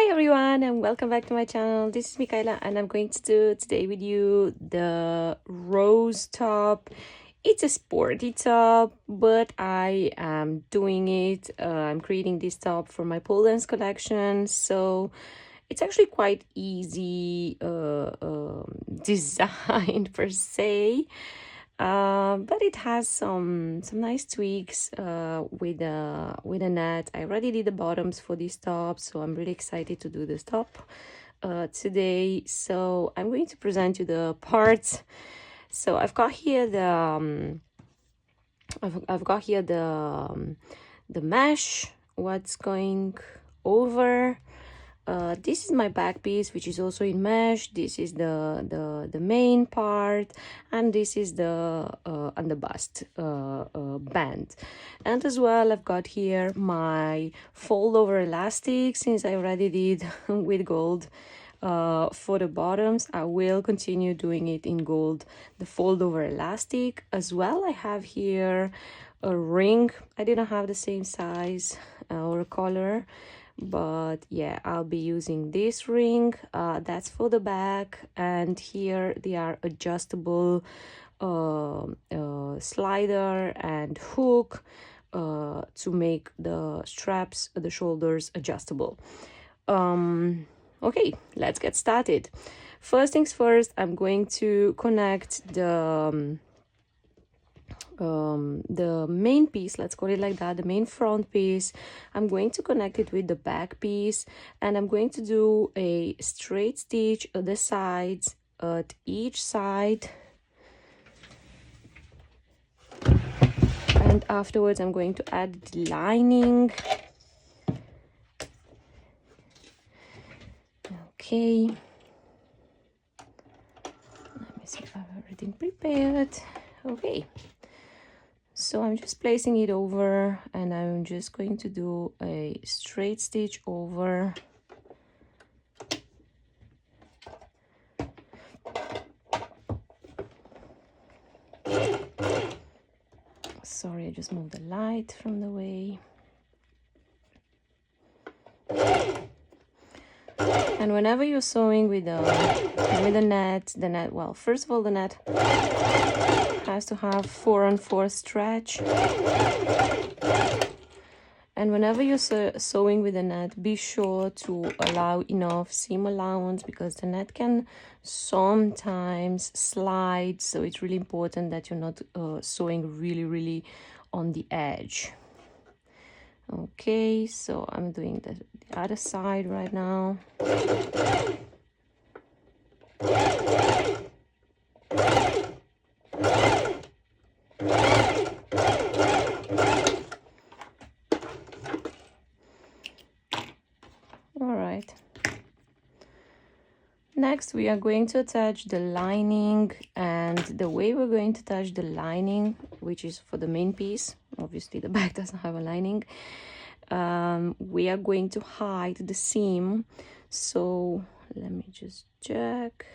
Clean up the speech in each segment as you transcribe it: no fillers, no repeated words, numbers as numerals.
Everyone, and welcome back to my channel. This is Michaela and I'm going to do today with you the rose top. It's a sporty top, but I am doing it. I'm creating this top for my pole dance collection, so it's actually quite easy design per se. But it has some nice tweaks with a net. I already did the bottoms for this top, so I'm really excited to do this top today. So I'm going to present you the parts. So I've got here the I've got here the mesh, what's going over. This is my back piece, which is also in mesh. This is the main part, and this is the on the bust band. And as well, I've got here my fold over elastic, since I already did with gold for the bottoms. I will continue doing it in gold, the fold over elastic. As well, I have here a ring. I didn't have the same size or color, but yeah, I'll be using this ring. That's for the back, and here they are adjustable slider and hook to make the straps, the shoulders adjustable. Okay, let's get started. First things first, I'm going to connect the main piece, let's call it like that, the main front piece. I'm going to connect it with the back piece, and I'm going to do a straight stitch at the sides, at each side, and afterwards I'm going to add the lining. Okay, let me see if I have everything prepared. Okay, so I'm just placing it over, and I'm just going to do a straight stitch over. Sorry, I just moved the light from the way. And whenever you're sewing with the net, well, first of all, the net has to have 4-on-4 stretch. And whenever you're sewing with the net, be sure to allow enough seam allowance, because the net can sometimes slide. So it's really important that you're not sewing really on the edge. Okay, so I'm doing the other side right now. Alright. Next, we are going to attach the lining, and the way we're going to attach the lining, which is for the main piece, obviously the back doesn't have a lining, we are going to hide the seam. So let me just check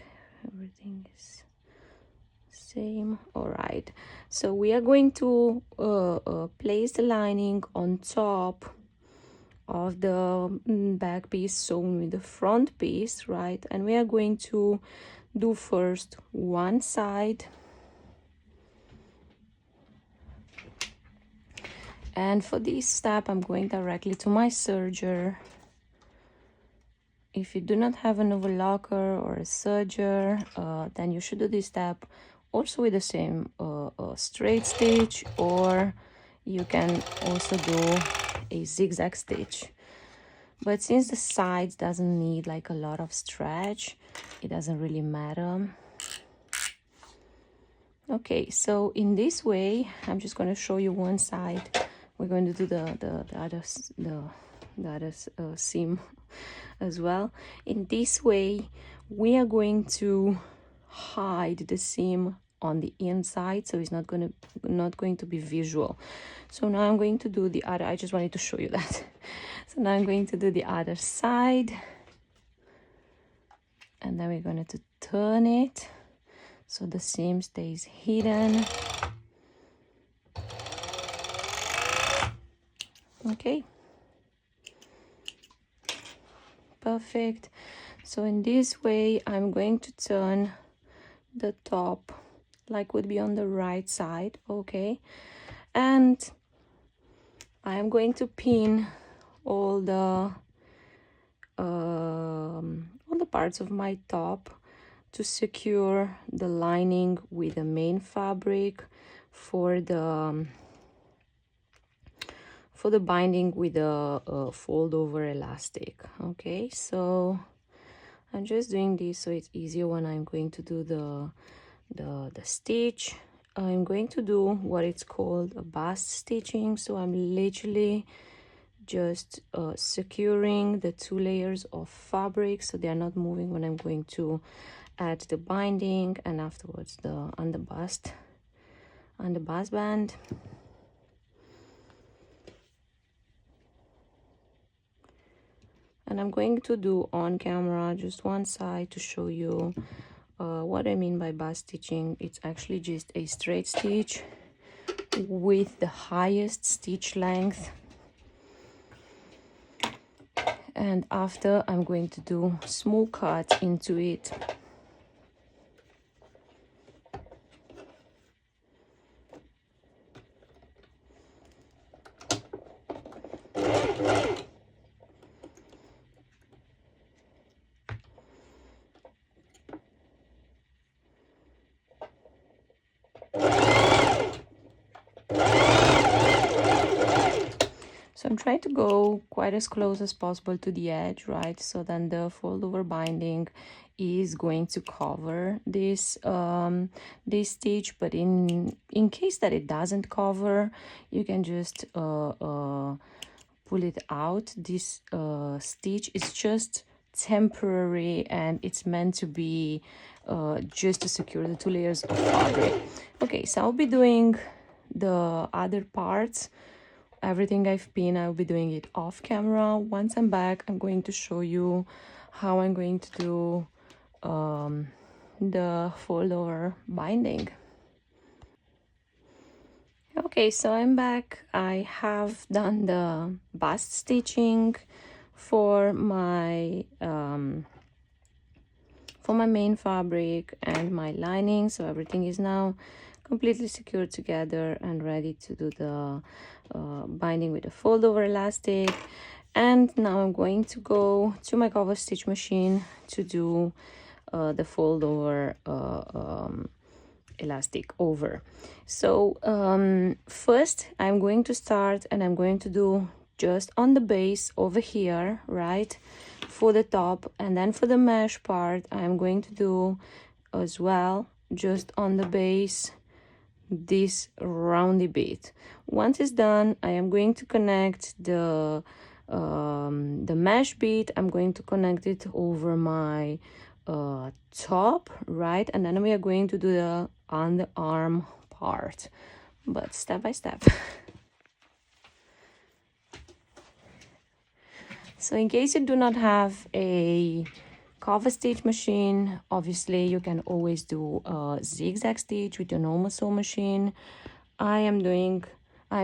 everything is same. All right, so we are going to place the lining on top of the back piece sewn with the front piece, right? And we are going to do first one side, and for this step I'm going directly to my serger. If you do not have an overlocker or a serger, then you should do this step also with the same straight stitch, or you can also do a zigzag stitch. But since the sides doesn't need like a lot of stretch, it doesn't really matter. Okay, so in this way, I'm just going to show you one side. We're going to do the other seam as well. In this way, we are going to hide the seam on the inside, so it's not going to be visual. So now I'm going to do the other. I just wanted to show you that. So now I'm going to do the other side, and then we're going to turn it so the seam stays hidden. Okay, perfect. So in this way, I'm going to turn the top like would be on the right side, okay? And I am going to pin all the parts of my top to secure the lining with the main fabric for the binding with the fold over elastic. Okay, so I'm just doing this so it's easier when I'm going to do the stitch. I'm going to do what it's called a bust stitching, so I'm literally just securing the 2 layers of fabric so they are not moving when I'm going to add the binding and afterwards on the bust band. And I'm going to do on camera just one side to show you what I mean by bust stitching. It's actually just a straight stitch with the highest stitch length, and after I'm going to do small cut into it. So I'm trying to go quite as close as possible to the edge, right? So then the fold over binding is going to cover this this stitch, but in case that it doesn't cover, you can just pull it out. This stitch is just temporary and it's meant to be just to secure the 2 layers of fabric. Okay, so I'll be doing the other parts. Everything I've been, I'll be doing it off camera. Once I'm back, I'm going to show you how I'm going to do the fold over binding. Okay, so I'm back. I have done the bust stitching for my main fabric and my lining, so everything is now completely secured together and ready to do the binding with the fold over elastic. And now I'm going to go to my cover stitch machine to do the fold over elastic over. So first I'm going to start and I'm going to do just on the base over here, right, for the top, and then for the mesh part I'm going to do as well just on the base this roundy bit. Once it's done, I am going to connect the mesh bit. I'm going to connect it over my top, right, and then we are going to do the underarm part, but step by step. So in case you do not have a cover stitch machine, obviously you can always do a zigzag stitch with your normal sew machine. I'm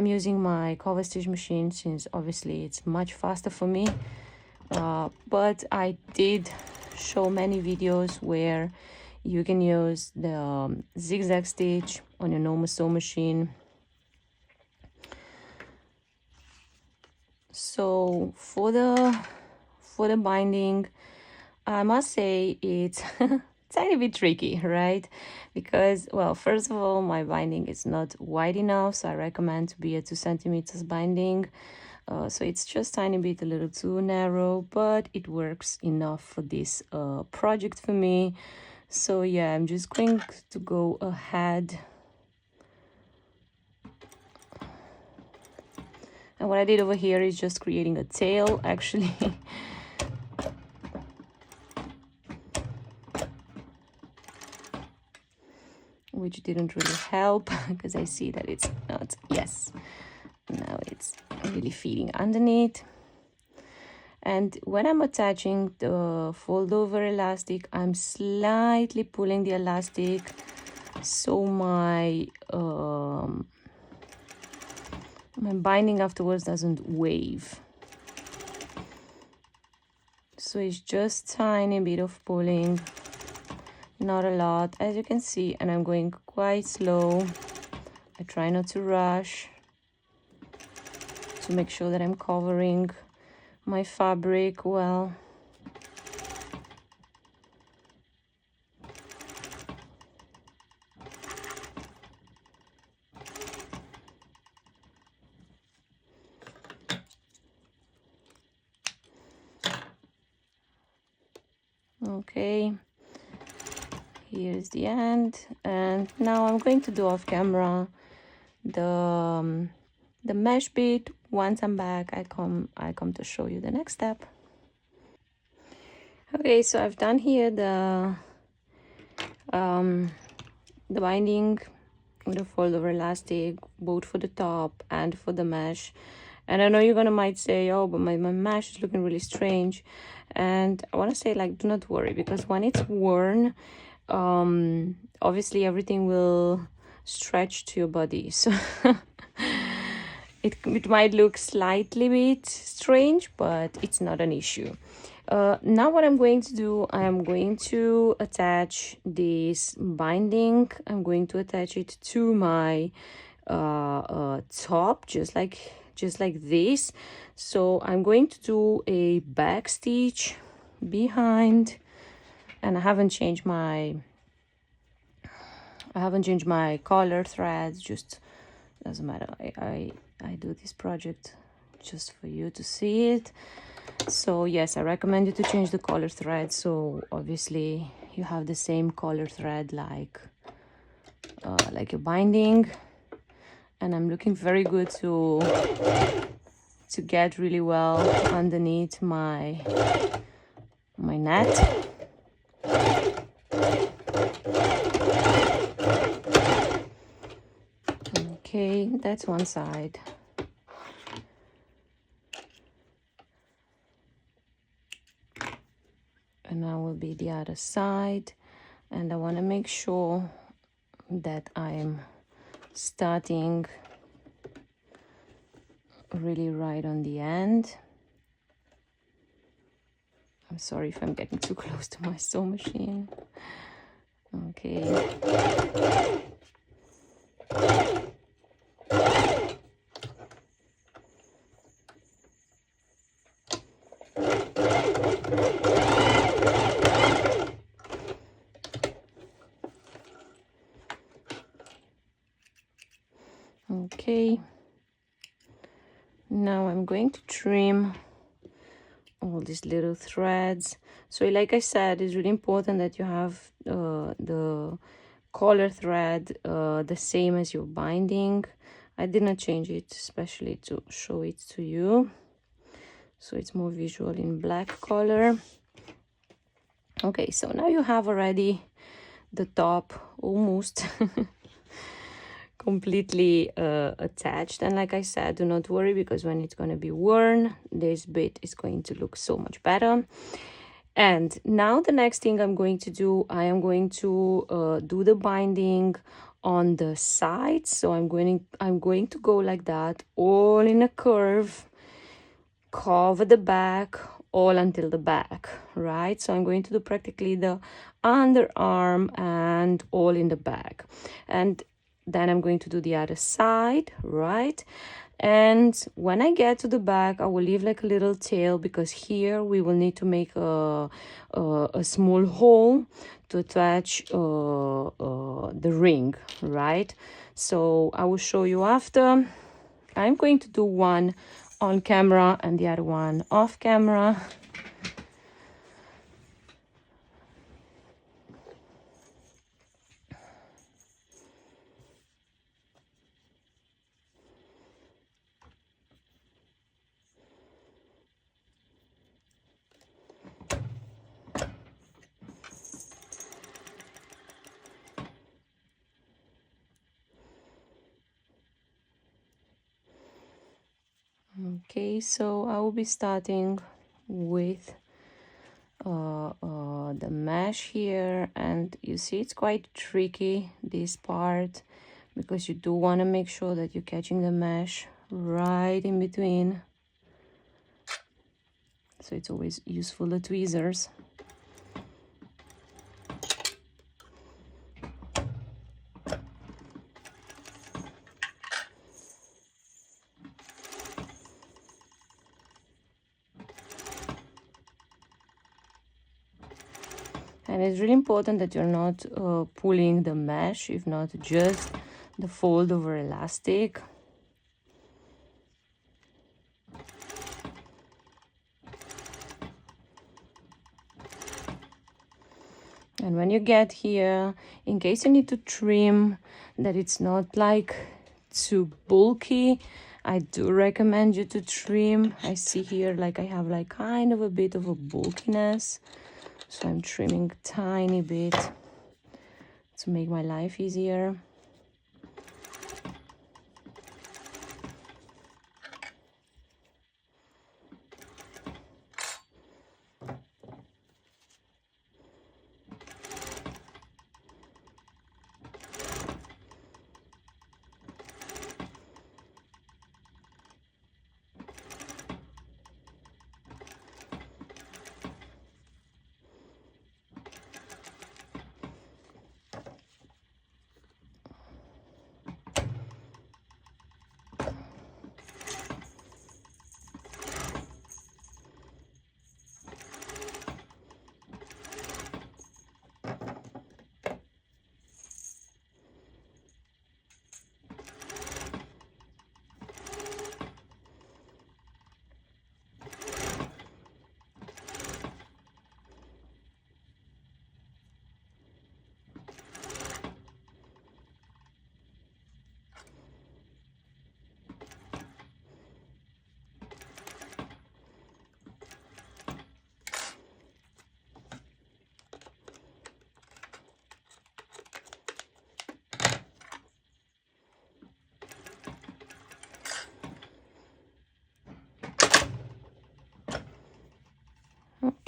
using my cover stitch machine since obviously it's much faster for me, but I did show many videos where you can use the zigzag stitch on your normal sew machine. So for the binding, I must say it's tiny bit tricky, right? Because, well, first of all, my binding is not wide enough, so I recommend to be a 2 centimeters binding. So it's just tiny bit a little too narrow, but it works enough for this project for me. So yeah, I'm just going to go ahead. And what I did over here is just creating a tail, actually. Which didn't really help because I see that it's not, yes, now it's really feeding underneath. And when I'm attaching the fold over elastic, I'm slightly pulling the elastic so my my binding afterwards doesn't wave. So it's just tiny bit of pulling, not a lot, as you can see, and I'm going quite slow. I try not to rush to make sure that I'm covering my fabric well. Okay, here's the end, and now I'm going to do off camera the mesh bit. Once I'm back, I come to show you the next step. Okay, so I've done here the binding with a fold over elastic, both for the top and for the mesh. And I know you're gonna might say, oh, but my mesh is looking really strange. And I want to say, like, do not worry, because when it's worn, obviously everything will stretch to your body. So it might look slightly bit strange, but it's not an issue. Now what I'm going to do, I am going to attach this binding. I'm going to attach it to my top, just like this. So I'm going to do a back stitch behind, and I haven't changed my color threads. Just doesn't matter. I do this project just for you to see it. So yes, I recommend you to change the color thread, so obviously you have the same color thread like your binding. And I'm looking very good to get really well underneath my net. Okay, that's one side. And now will be the other side, and I want to make sure that I'm starting really right on the end. I'm sorry if I'm getting too close to my sewing machine. Okay. Okay, now I'm going to trim all these little threads. So like I said, it's really important that you have the color thread the same as your binding. I did not change it, especially to show it to you, so it's more visual in black color. Okay, so now you have already the top almost completely attached, and like I said, do not worry, because when it's going to be worn, this bit is going to look so much better. And now the next thing I'm going to do, I am going to do the binding on the sides. So I'm going to go like that, all in a curve, cover the back all until the back, right? So I'm going to do practically the underarm and all in the back, and then I'm going to do the other side, right? And when I get to the back, I will leave like a little tail, because here we will need to make a small hole to attach the ring, right? So I will show you after. I'm going to do one on camera and the other one off camera. Okay, so I will be starting with the mesh here, and you see it's quite tricky, this part, because you do want to make sure that you're catching the mesh right in between So it's always useful, the tweezers. And it's really important that you're not pulling the mesh, if not just the fold over elastic. And when you get here, in case you need to trim, that it's not like too bulky, I do recommend you to trim. I see here like I have like kind of a bit of a bulkiness, so I'm trimming a tiny bit to make my life easier.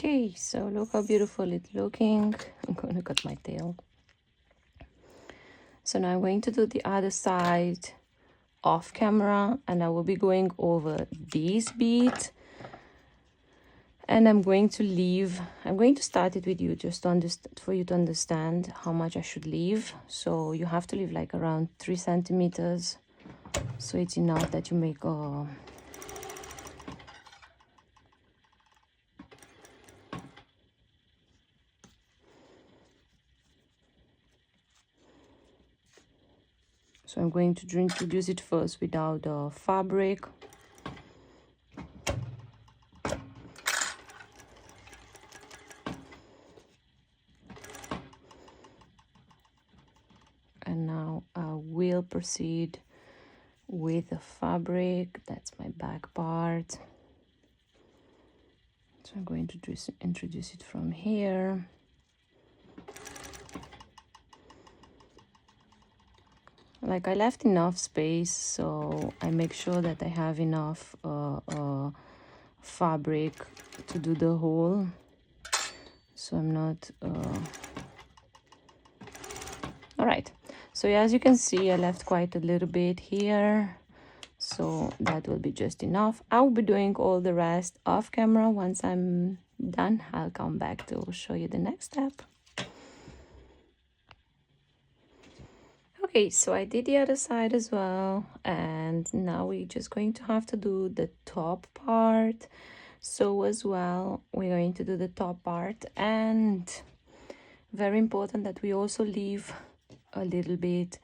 Okay, so look how beautiful it's looking. I'm going to cut my tail. So now I'm going to do the other side off camera, and I will be going over this bead, and I'm going to start it with you just for you to understand how much I should leave. So you have to leave like around 3 centimeters, so it's enough that you make a So I'm going to introduce it first without the fabric. And now I will proceed with the fabric. That's my back part. So I'm going to introduce it from here. Like I left enough space, so I make sure that I have enough fabric to do the hole. So I'm not... All right. So as you can see, I left quite a little bit here. So that will be just enough. I will be doing all the rest off camera. Once I'm done, I'll come back to show you the next step. Okay, so I did the other side as well, and now we're just going to have to do the top part. So as well, we're going to do the top part, and very important that we also leave a little bit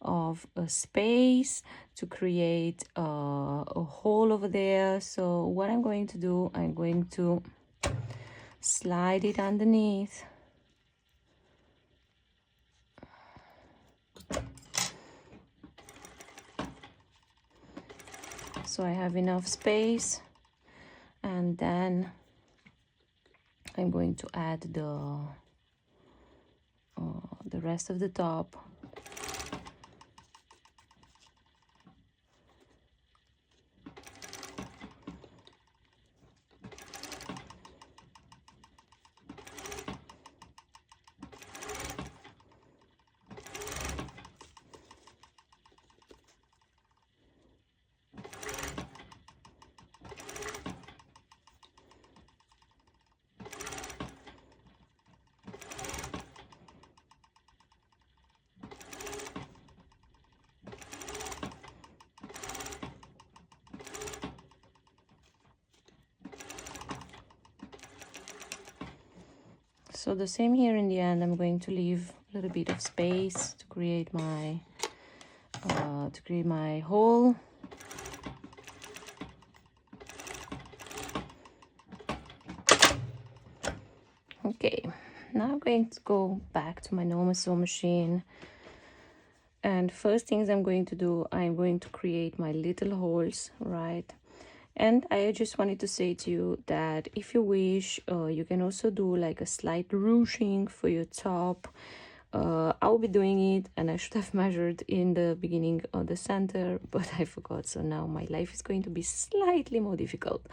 of a space to create a hole over there. So what I'm going to do, I'm going to slide it underneath. So I have enough space, and then I'm going to add the rest of the top. So the same here in the end. I'm going to leave a little bit of space to create my hole. Okay, now I'm going to go back to my normal sewing machine, and first things I'm going to do, I'm going to create my little holes, right? And I just wanted to say to you that if you wish, you can also do like a slight ruching for your top. I'll be doing it, and I should have measured in the beginning of the center, but I forgot, so now my life is going to be slightly more difficult.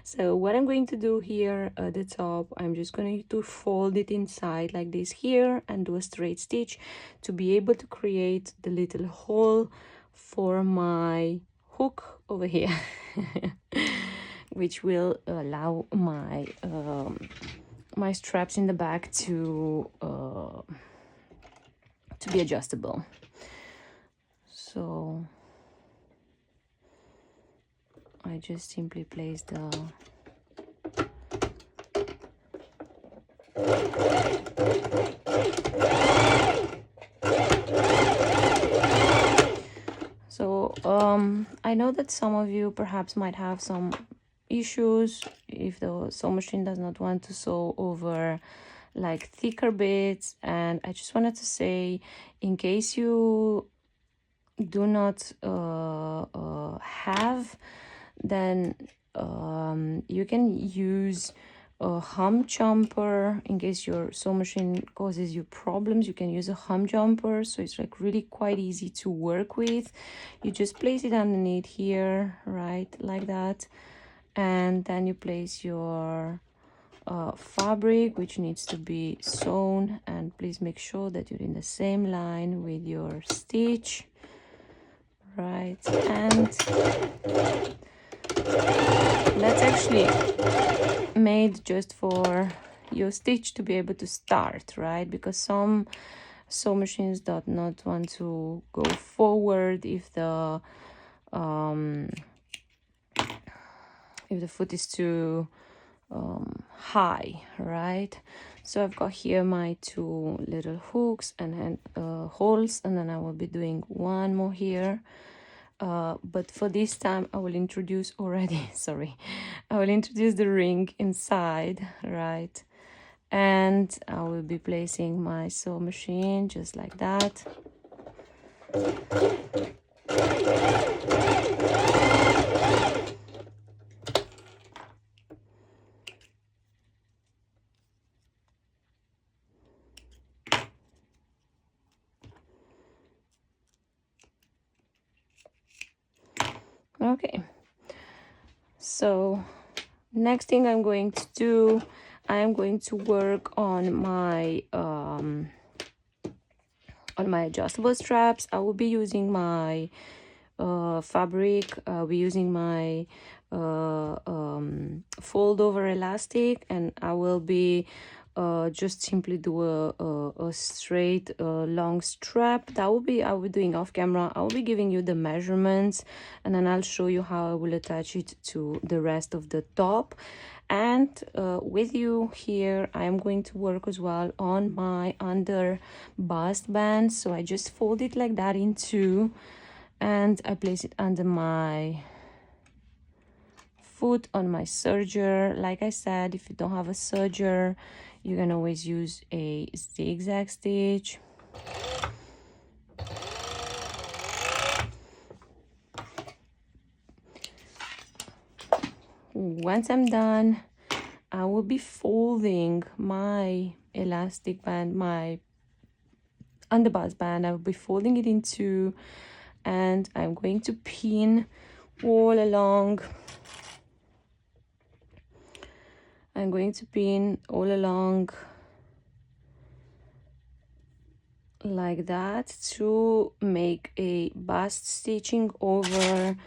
So what I'm going to do here at the top, I'm just going to fold it inside like this here and do a straight stitch to be able to create the little hole for my hook over here. Which will allow my my straps in the back to be adjustable. So I just simply place the I know that some of you perhaps might have some issues if the sewing machine does not want to sew over like thicker bits, and I just wanted to say, in case you do not have, then you can use a hump jumper. In case your sewing machine causes you problems, you can use a hump jumper, so it's like really quite easy to work with. You just place it underneath here, right, like that, and then you place your fabric, which needs to be sewn, and please make sure that you're in the same line with your stitch, right? And that's actually made just for your stitch to be able to start, right? Because some sewing machines do not want to go forward if the foot is too high, right? So I've got here my two little hooks and holes, and then I will be doing one more here. But for this time I will introduce already I will introduce the ring inside, right? And I will be placing my sewing machine just like that. Okay, so next thing I'm going to do, I am going to work on my adjustable straps. I will be using my fabric. I'll be using my fold over elastic, and I will be just simply do a straight long strap. That will be, I will be doing off camera. I will be giving you the measurements, and then I'll show you how I will attach it to the rest of the top. And with you here, I am going to work as well on my under bust band. So I just fold it like that in two, and I place it under my foot on my serger. Like I said, if you don't have a serger, you can always use a zigzag stitch. Once I'm done, I will be folding my elastic band, my underbust band. I will be folding it in two, and I'm going to pin all along. I'm going to pin all along like that to make a bust stitching over,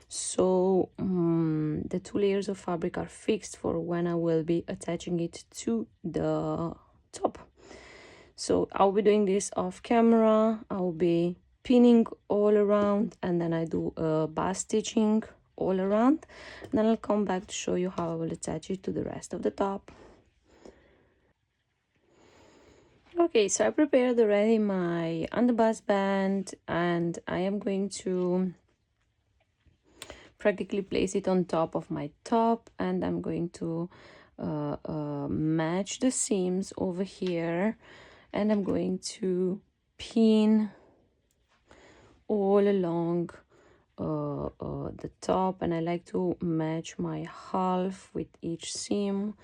so the two layers of fabric are fixed for when I will be attaching it to the top. So I'll be doing this off camera. I'll be pinning all around, and then I do a bust stitching all around, and then I'll come back to show you how I will attach it to the rest of the top. Okay, so I prepared already my underbust band, and I am going to practically place it on top of my top, and I'm going to match the seams over here, and I'm going to pin all along the top, and I like to match my half with each seam,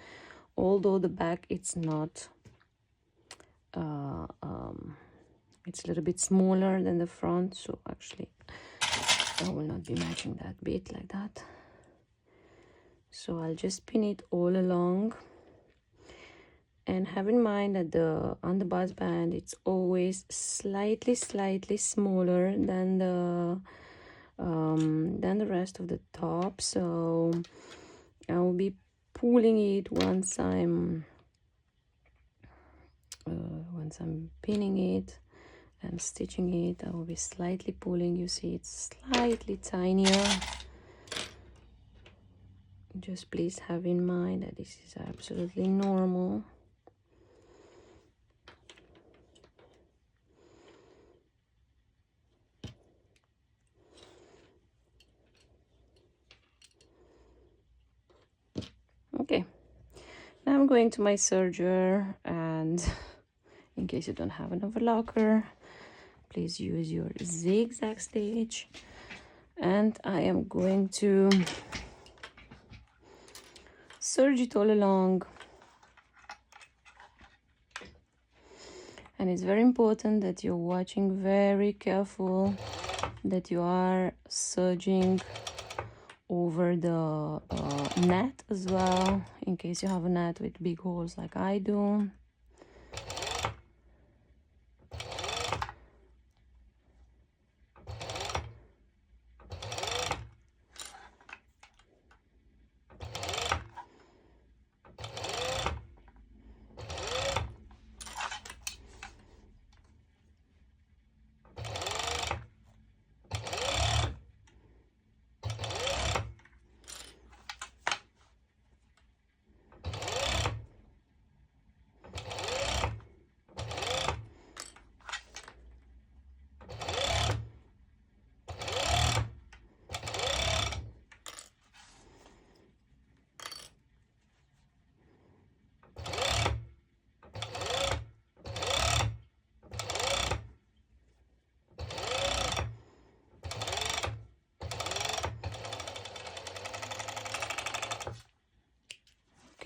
although the back it's not it's a little bit smaller than the front, so actually I will not be matching that bit like that. So I'll just pin it all along, and have in mind that the underbust band it's always slightly smaller than the rest of the top, so I will be pulling it once I'm pinning it and stitching it. I will be slightly pulling. You see it's slightly tinier. Just please have in mind that this is absolutely normal. Okay, now I'm going to my serger, and in case you don't have an overlocker, please use your zigzag stitch, and I am going to serge it all along. And it's very important that you're watching very careful, that you are serging over the net as well, in case you have a net with big holes like I do.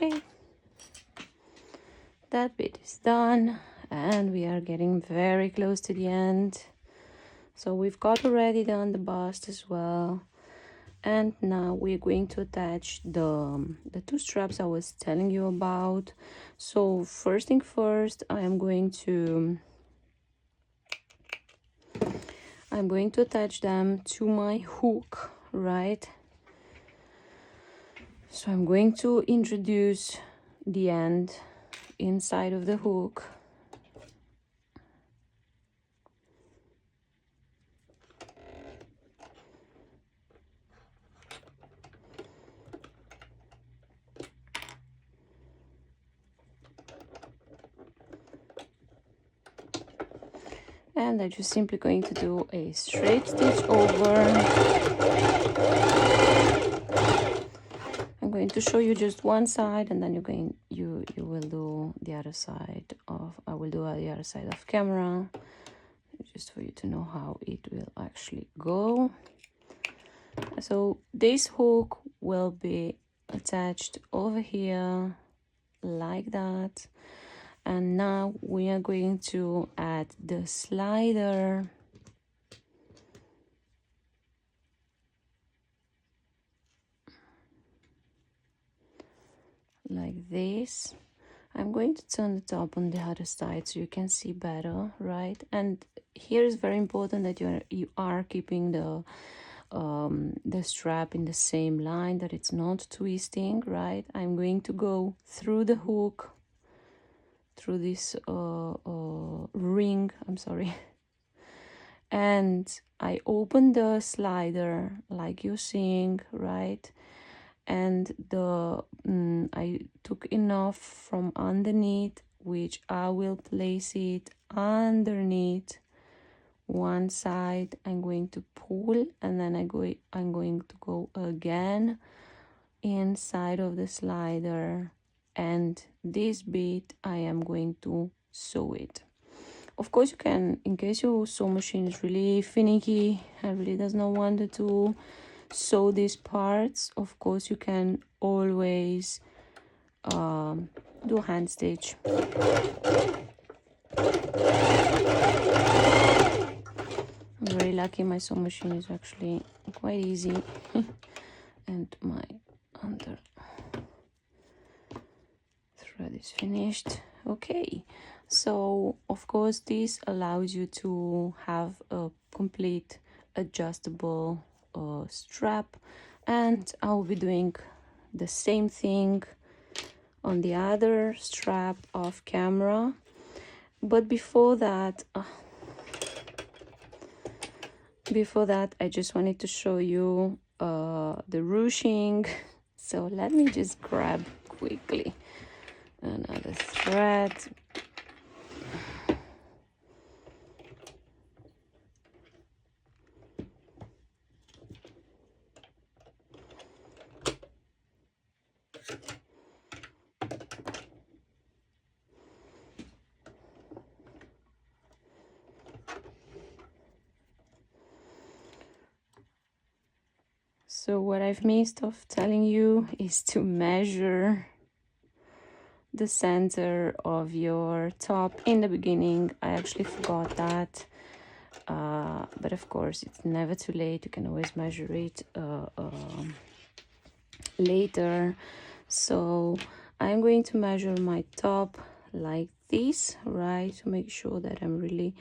Okay, that bit is done, and we are getting very close to the end. So we've got already done the bust as well, and now we're going to attach the two straps I was telling you about. So first thing first, I'm going to attach them to my hook, right? So I'm going to introduce the end inside of the hook. And I'm just simply going to do a straight stitch over. I'm going to show you just one side, and then you will do the other side of, I will do the other side of camera, just for you to know how it will actually go. So this hook will be attached over here like that, and now we are going to add the slider like this. I'm going to turn the top on the other side so you can see better, right? And here is very important that you are keeping the strap in the same line, that it's not twisting, right? I'm going to go through the hook, through this ring, I'm sorry, and I open the slider like you're seeing, right? And I took enough from underneath which I will place it underneath one side. I'm going to pull, and then I'm going to go again inside of the slider, and this bit I am going to sew it. Of course, you can, in case your sewing machine is really finicky and really does not want to sew these parts, of course you can always do hand stitch. I'm very lucky, my sewing machine is actually quite easy and my under thread is finished. Okay, so of course this allows you to have a complete adjustable strap, and I'll be doing the same thing on the other strap off camera. But before that I just wanted to show you the ruching. So let me just grab quickly another thread. So what I've missed of telling you is to measure the center of your top in the beginning. I actually forgot that, but of course it's never too late. You can always measure it later. So I'm going to measure my top like this, right, to make sure that I'm really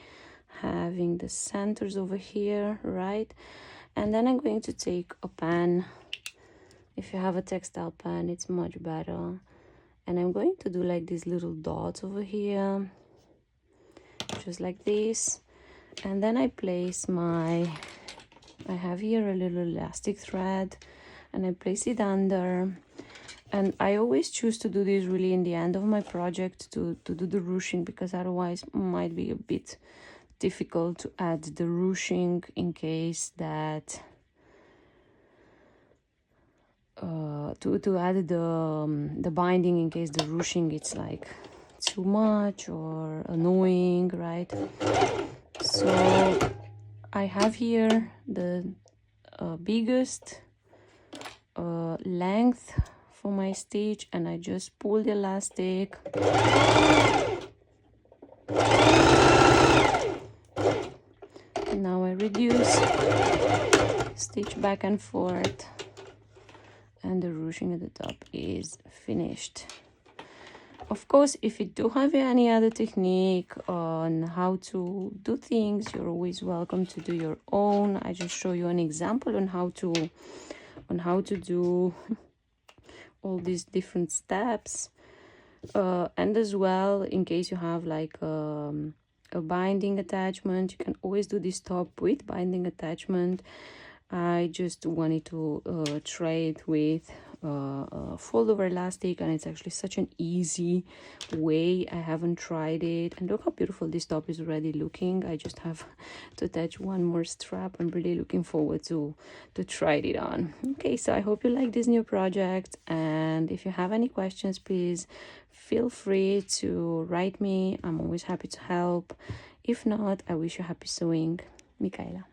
having the centers over here, right? And then I'm going to take a pen. If you have a textile pen, it's much better. And I'm going to do like these little dots over here, just like this. And then I place I have here a little elastic thread, and I place it under. And I always choose to do this really in the end of my project to do the ruching, because otherwise it might be a bit difficult to add the ruching in case that to add the binding in case the ruching it's like too much or annoying, right? So I have here the biggest length for my stitch, and I just pull the elastic and now I reduce, stitch back and forth, and the ruching at the top is finished. Of course, if you do have any other technique on how to do things, you're always welcome to do your own. I just show you an example on how to do all these different steps, and as well, in case you have like a binding attachment, you can always do this top with binding attachment. I just wanted to try it with fold over elastic, and it's actually such an easy way. I haven't tried it, and look how beautiful this top is already looking. I just have to attach one more strap. I'm really looking forward to try it on. Okay, so I hope you like this new project, and if you have any questions, please feel free to write me. I'm always happy to help. If not, I wish you happy sewing. Michaela.